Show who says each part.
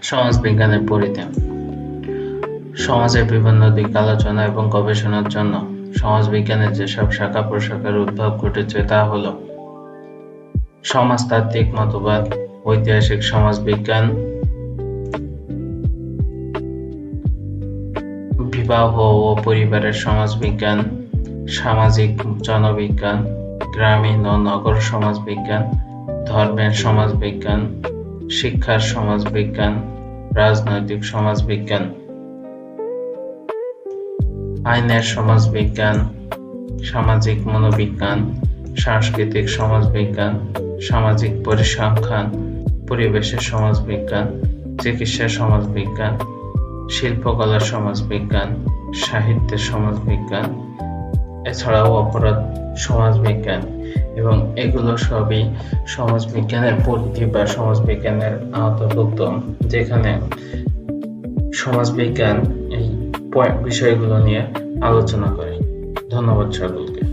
Speaker 1: সমাজবিজ্ঞানের পরিধি। সমাজের বিভিন্ন দিক আলোচনা এবং গবেষণার জন্য সমাজবিজ্ঞানের যেসব শাখা প্রশাখার উদ্ভব ঘটেছে তা হল সমাজতাত্ত্বিক মতবাদ, ঐতিহাসিক সমাজবিজ্ঞান, বিবাহ ও পরিবারের সমাজবিজ্ঞান, সামাজিক জনবিজ্ঞান, গ্রামীণ ও নগর সমাজবিজ্ঞান, ধর্মের সমাজবিজ্ঞান, শিক্ষার সমাজবিজ্ঞান, রাজনৈতিক সমাজবিজ্ঞান, আইনের সমাজবিজ্ঞান, সামাজিক মনোবিজ্ঞান, সাংস্কৃতিক সমাজবিজ্ঞান, সামাজিক পরিসংখ্যান, পরিবেশের সমাজবিজ্ঞান, চিকিৎসা সমাজবিজ্ঞান, শিল্পকলা সমাজবিজ্ঞান, সাহিত্যের সমাজবিজ্ঞান, এছাড়াও অপরাধ সমাজবিজ্ঞান, এবং এগুলো সবই সমাজবিজ্ঞানের পরিধি বা সমাজবিজ্ঞানের আওতাভুক্ত, যেখানে সমাজবিজ্ঞান এই বিষয়গুলো নিয়ে আলোচনা করে। ধন্যবাদ সকলকে।